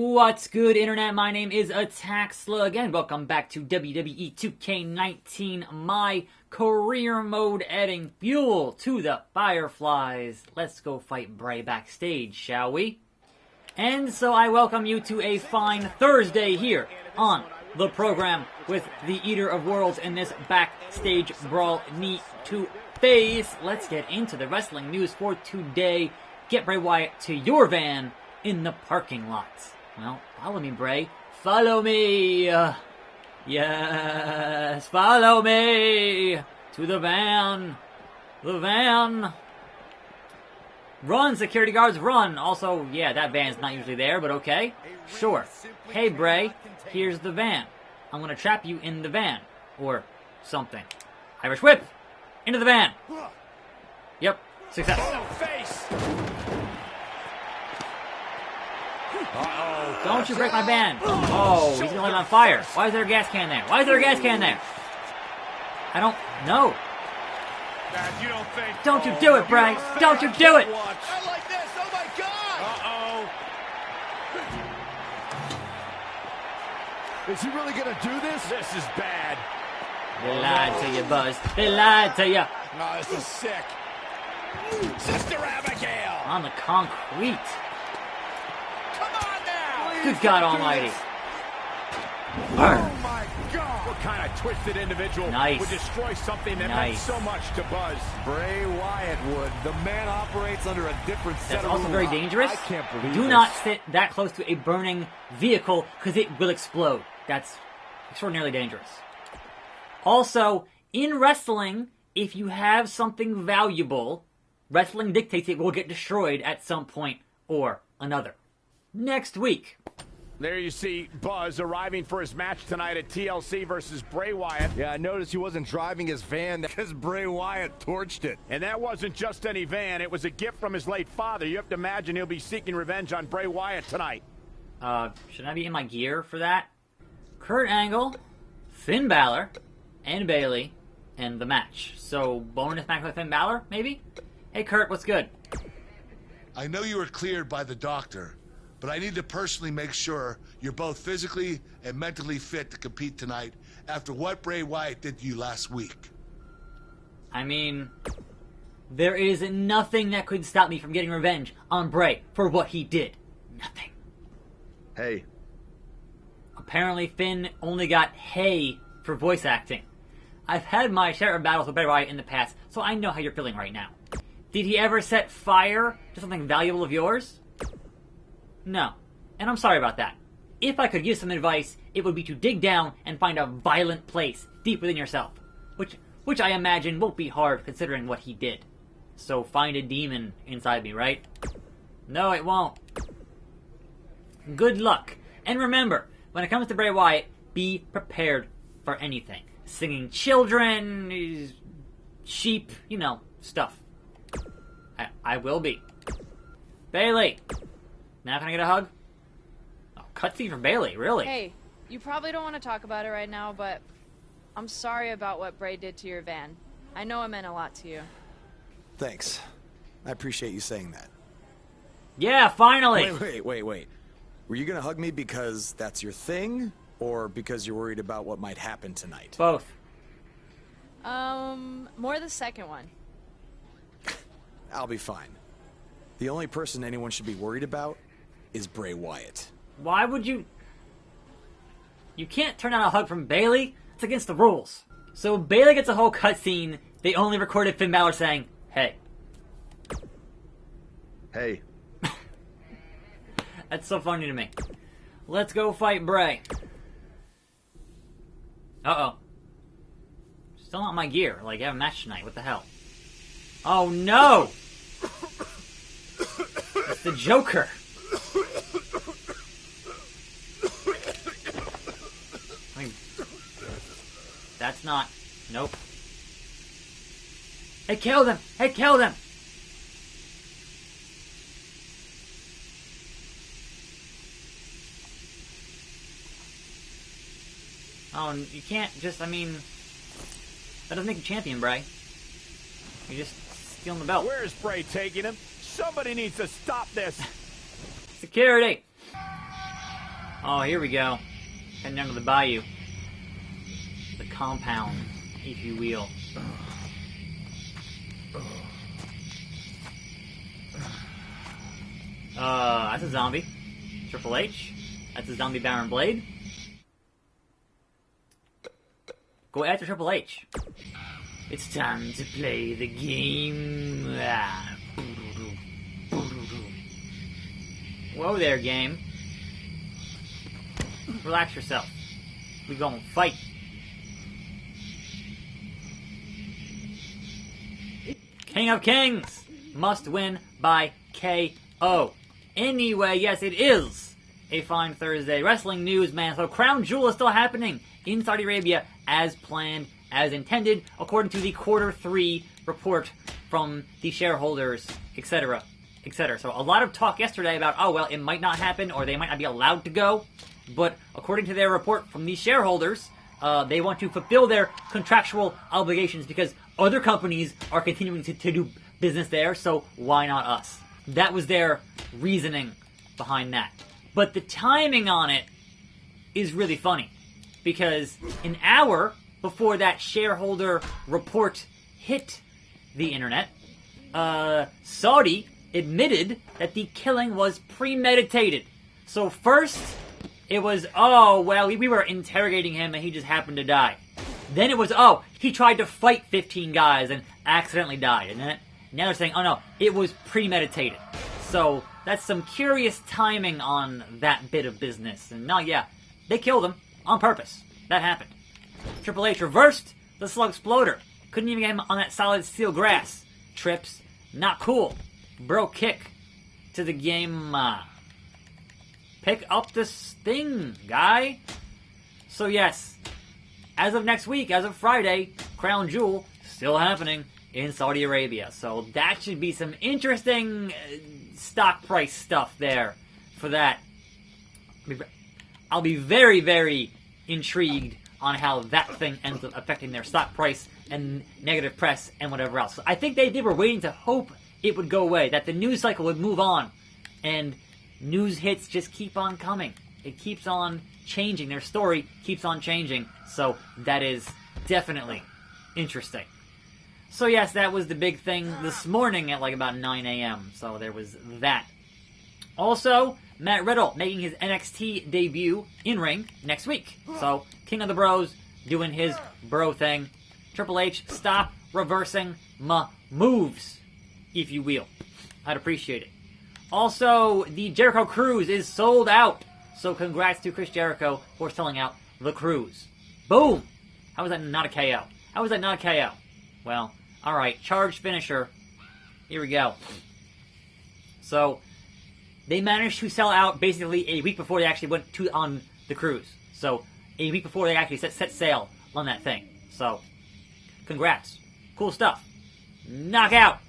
What's good, Internet? My name is attackslug, and welcome back to WWE 2K19, my career mode, adding fuel to the fireflies. Let's go fight Bray backstage, shall we? And so I welcome you to a fine Thursday here on the program with the Eater of Worlds in this backstage brawl knee to face. Let's get into the wrestling news for today. Get Bray Wyatt to your van in the parking lot. Well, follow me, Bray. Follow me! Yes, follow me! To the van! The van! Run, security guards, run! Also, yeah, that van's not usually there, but okay. Sure. Hey, Bray, here's the van. I'm gonna trap you in the van. Or something. Irish whip! Into the van! Yep, success. Uh-oh. Don't you break my van. Oh, he's gonna light it on fire. Why is there a gas can there? Why is there a gas can there? I don't know. Don't you do it, Bray. Don't you do it. I like this. Oh, my God. Uh-oh. Is he really going to do this? This is bad. They lied to you, Buzz. They lied to you. No, this is sick. Sister Abigail. On the concrete. Good God Almighty. Oh my God! What kind of twisted individual Nice. would destroy something that meant so much to Buzz? Bray Wyatt would. The man operates under a different set That's of also rules. very dangerous. I can't believe Do this. not sit that close to a burning vehicle because it will explode. That's extraordinarily dangerous. Also, in wrestling, if you have something valuable, wrestling dictates it will get destroyed at some point or another. Next week. There you see Buzz arriving for his match tonight at TLC versus Bray Wyatt. Yeah, I noticed he wasn't driving his van because Bray Wyatt torched it. And that wasn't just any van. It was a gift from his late father. You have to imagine he'll be seeking revenge on Bray Wyatt tonight. Should I be in my gear for that? Kurt Angle, Finn Balor, and Bayley in the match. So, bonus match with Finn Balor, maybe? Hey, Kurt, what's good? I know you were cleared by the doctor, but I need to personally make sure you're both physically and mentally fit to compete tonight after what Bray Wyatt did to you last week. I mean, there is nothing that could stop me from getting revenge on Bray for what he did. Nothing. Hey. Apparently, Finn only got hey for voice acting. I've had my share of battles with Bray Wyatt in the past, so I know how you're feeling right now. Did he ever set fire to something valuable of yours? No. And I'm sorry about that. If I could give some advice, it would be to dig down and find a violent place deep within yourself. Which I imagine won't be hard considering what he did. So find a demon inside me, right? No, it won't. Good luck. And remember, when it comes to Bray Wyatt, be prepared for anything. Singing children, sheep, you know, stuff. I will be. Bayley! Now can I get a hug? Oh, cutscene from Bayley, really? Hey, you probably don't want to talk about it right now, but I'm sorry about what Bray did to your van. I know it meant a lot to you. Thanks. I appreciate you saying that. Yeah, finally! Wait. Were you gonna hug me because that's your thing, or because you're worried about what might happen tonight? Both. More the second one. I'll be fine. The only person anyone should be worried about is Bray Wyatt. Why would you... You can't turn down a hug from Bayley? It's against the rules. So Bayley gets a whole cutscene. They only recorded Finn Balor saying, hey. Hey. That's so funny to me. Let's go fight Bray. Uh-oh. Still not my gear. Like, I have a match tonight. What the hell? Oh, no! It's the Joker. I mean, that's not... Nope. Hey, kill them! Hey, kill them! Oh, you can't just, I mean... That doesn't make you champion, Bray. You're just stealing the belt. Where's Bray taking him? Somebody needs to stop this. Security! Oh, here we go. Heading down to the bayou. The compound, if you will. That's a zombie. Triple H. That's a zombie Baron Blade. Go after Triple H. It's time to play the game. Whoa there, game. Relax yourself. We gonna fight. King of Kings must win by KO. Anyway, yes, it is a fine Thursday. Wrestling news, man. So Crown Jewel is still happening in Saudi Arabia as planned, as intended, according to the Q3 report from the shareholders, etc., etc. So a lot of talk yesterday about, oh, well, it might not happen or they might not be allowed to go. But according to their report from the shareholders, they want to fulfill their contractual obligations because other companies are continuing to do business there, so why not us? That was their reasoning behind that. But the timing on it is really funny because an hour before that shareholder report hit the internet, Saudi admitted that the killing was premeditated. So first, it was, oh, well, we were interrogating him and he just happened to die. Then it was, oh, he tried to fight 15 guys and accidentally died. And then now they're saying, oh no, it was premeditated. So that's some curious timing on that bit of business. And no, yeah, they killed him on purpose. That happened. Triple H reversed the Slug Exploder. Couldn't even get him on that solid steel grass. Trips, not cool. Bro kick to the game. Pick up this thing, guy. So yes, as of next week, as of Friday, Crown Jewel still happening in Saudi Arabia. So that should be some interesting stock price stuff there for that. I'll be very, very intrigued on how that thing ends up affecting their stock price and negative press and whatever else. So I think they were waiting to hope it would go away, that the news cycle would move on, and news hits just keep on coming. It keeps on changing. Their story keeps on changing. So that is definitely interesting. So yes, that was the big thing this morning at like about 9 a.m. So there was that. Also, Matt Riddle making his NXT debut in-ring next week. So, King of the Bros doing his bro thing. Triple H, stop reversing my moves, if you will. I'd appreciate it. Also, the Jericho Cruise is sold out. So congrats to Chris Jericho for selling out the cruise. Boom! How was that not a KO? How was that not a KO? Well, alright, charged finisher. Here we go. So, they managed to sell out basically a week before they actually went on the cruise. So, a week before they actually set sail on that thing. So, congrats. Cool stuff. Knockout!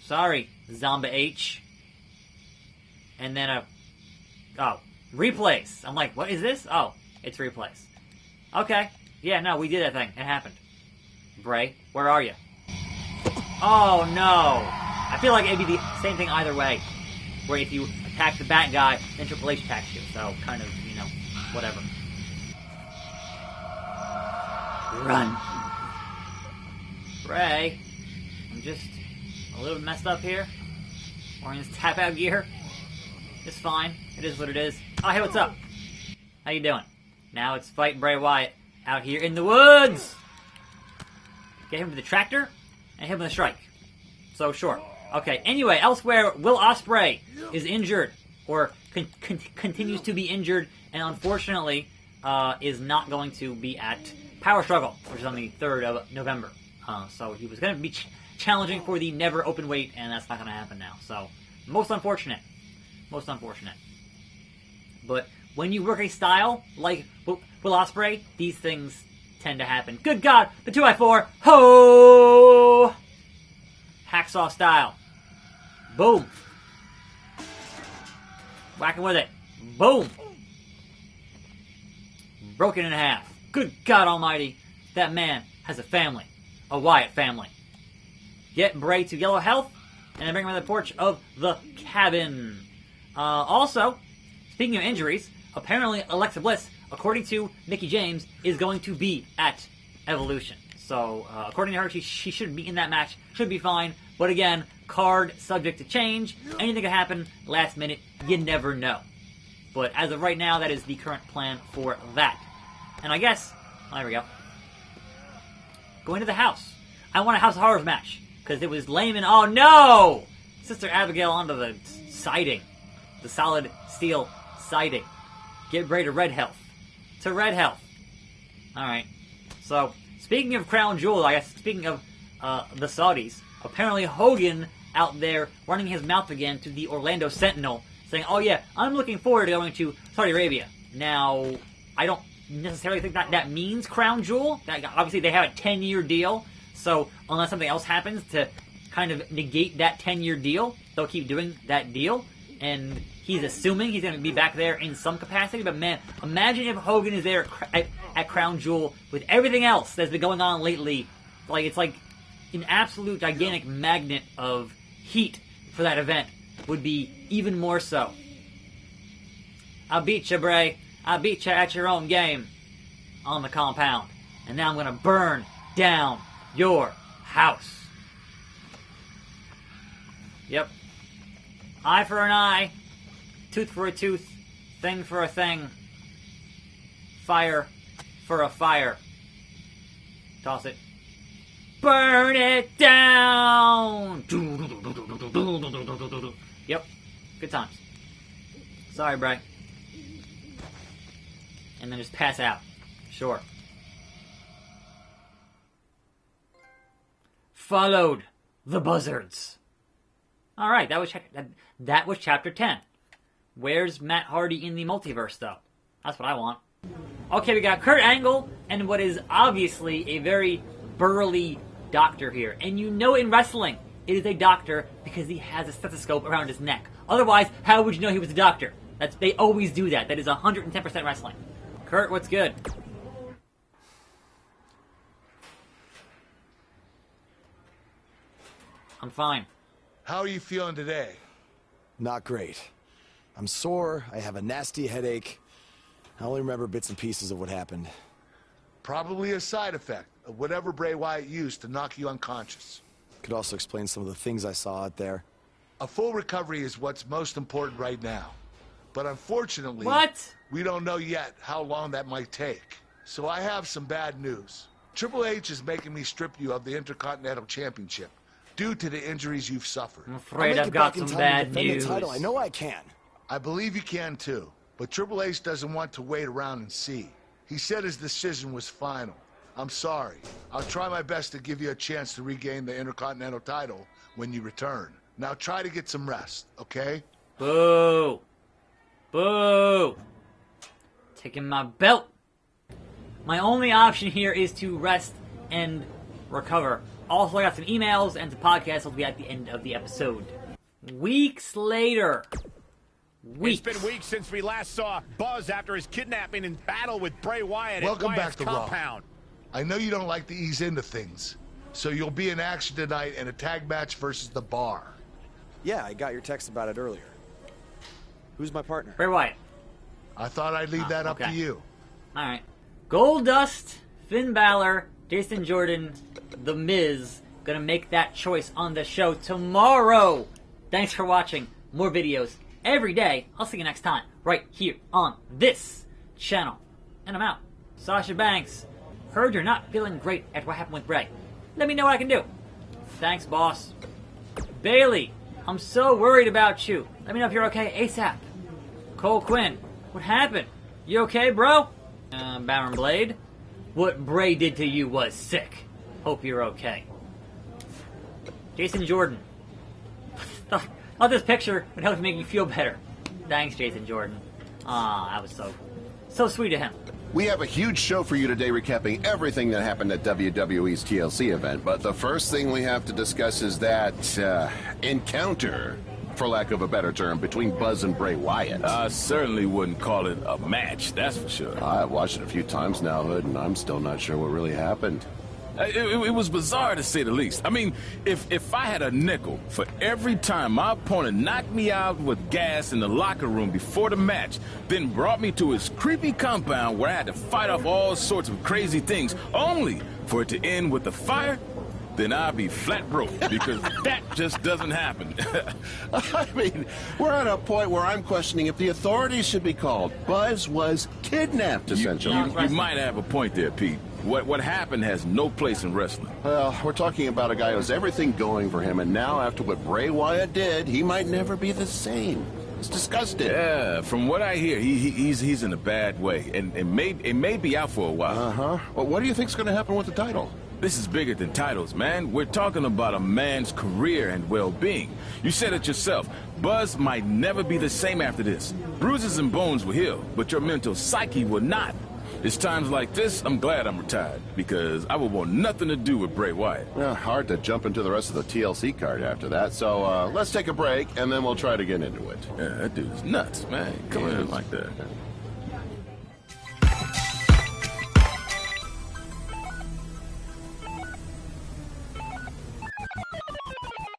Sorry, Zomba H. And then replace. I'm like, what is this? Oh, it's replace. Okay. Yeah, no, we did that thing. It happened. Bray, where are you? Oh, no. I feel like it'd be the same thing either way. Where if you attack the bad guy, then Triple H attacks you. So, kind of, whatever. Run. Bray, I'm just a little messed up here. Wearing this tap-out gear. It's fine. It is what it is. Oh, hey, what's up? How you doing? Now it's fight Bray Wyatt out here in the woods. Get him with the tractor and hit him with a strike. So, sure. Okay, anyway, elsewhere, Will Ospreay is injured, or continues to be injured, and unfortunately is not going to be at Power Struggle, which is on the 3rd of November. So he was going to be challenging for the never open weight, and that's not going to happen now. So, most unfortunate. Most unfortunate. But when you work a style like Will Ospreay, these things tend to happen. Good God, the 2x4, ho! Hacksaw style. Boom. Whacking with it. Boom. Broken in half. Good God almighty, that man has a family. A Wyatt family. Get Bray to yellow health, and then bring him to the porch of the cabin. Also, speaking of injuries, apparently Alexa Bliss, according to Mickie James, is going to be at Evolution. So, according to her, she should be in that match, should be fine. But again, card subject to change. Anything could happen last minute. You never know. But as of right now, that is the current plan for that. And I guess, there we go. Going to the house. I want a House of Horrors match. Because it was lame and, oh no! Sister Abigail onto the siding. The solid steel siding. Get Bray to red health. To red health. Alright. So, speaking of Crown Jewel, I guess, speaking of the Saudis, apparently Hogan out there running his mouth again to the Orlando Sentinel, saying, oh yeah, I'm looking forward to going to Saudi Arabia. Now, I don't necessarily think that means Crown Jewel. Obviously, they have a 10-year deal, so unless something else happens to kind of negate that 10-year deal, they'll keep doing that deal, and he's assuming he's going to be back there in some capacity, but man, imagine if Hogan is there at Crown Jewel with everything else that's been going on lately. Like, it's like an absolute gigantic magnet of heat for that event would be even more so. I beat you, Bray. I beat you at your own game on the compound. And now I'm going to burn down your house. Yep. Eye for an eye. Tooth for a tooth. Thing for a thing. Fire for a fire. Toss it. Burn it down! Yep. Good times. Sorry, Bray. And then just pass out. Sure. Followed the buzzards. Alright, that was chapter 10. Where's Matt Hardy in the multiverse, though? That's what I want. Okay, we got Kurt Angle and what is obviously a very burly doctor here. And you know in wrestling, it is a doctor because he has a stethoscope around his neck. Otherwise, how would you know he was a doctor? They always do that. That is 110% wrestling. Kurt, what's good? I'm fine. How are you feeling today? Not great. I'm sore, I have a nasty headache. I only remember bits and pieces of what happened. Probably a side effect of whatever Bray Wyatt used to knock you unconscious. Could also explain some of the things I saw out there. A full recovery is what's most important right now. But unfortunately, we don't know yet how long that might take. So I have some bad news. Triple H is making me strip you of the Intercontinental Championship due to the injuries you've suffered. I'm afraid I've got some bad news. Title. I know I can. I believe you can too. But Triple H doesn't want to wait around and see. He said his decision was final. I'm sorry. I'll try my best to give you a chance to regain the Intercontinental title when you return. Now try to get some rest, okay? Boo! Boo! Taking my belt. My only option here is to rest and recover. Also, I got some emails and some podcasts will be at the end of the episode. Weeks later. It's been weeks since we last saw Buzz after his kidnapping and battle with Bray Wyatt at Wyatt's compound. I know you don't like to ease into things, so you'll be in action tonight in a tag match versus The Bar. Yeah, I got your text about it earlier. Who's my partner? Bray Wyatt. I thought I'd leave that up to you. Alright. Goldust, Finn Balor, Jason Jordan, The Miz. Gonna make that choice on the show tomorrow. Thanks for watching. More videos every day. I'll see you next time, right here on this channel. And I'm out. Sasha Banks. Heard you're not feeling great after what happened with Bray. Let me know what I can do. Thanks, boss. Bailey, I'm so worried about you. Let me know if you're okay ASAP. Cole Quinn, what happened? You okay, bro? Baron Blade, what Bray did to you was sick. Hope you're okay. Jason Jordan. Thought this picture would help make you feel better. Thanks, Jason Jordan. That was so sweet of him. We have a huge show for you today recapping everything that happened at WWE's TLC event, but the first thing we have to discuss is that encounter, for lack of a better term, between Buzz and Bray Wyatt. I certainly wouldn't call it a match, that's for sure. I've watched it a few times now, Hood, and I'm still not sure what really happened. It was bizarre, to say the least. I mean, if I had a nickel for every time my opponent knocked me out with gas in the locker room before the match, then brought me to his creepy compound where I had to fight off all sorts of crazy things, only for it to end with a fire, then I'd be flat broke, because that just doesn't happen. I mean, we're at a point where I'm questioning if the authorities should be called. Buzz was kidnapped, essentially. You might have a point there, Pete. What happened has no place in wrestling. Well, we're talking about a guy who has everything going for him, and now after what Bray Wyatt did, he might never be the same. It's disgusting. Yeah, from what I hear, he's in a bad way, and it may be out for a while. Uh-huh. Well, what do you think's going to happen with the title? This is bigger than titles, man. We're talking about a man's career and well-being. You said it yourself. Buzz might never be the same after this. Bruises and bones will heal, but your mental psyche will not. It's times like this, I'm glad I'm retired, because I would want nothing to do with Bray Wyatt. Well, hard to jump into the rest of the TLC card after that, so let's take a break, and then we'll try to get into it. Yeah, that dude's nuts, man. Come in like that.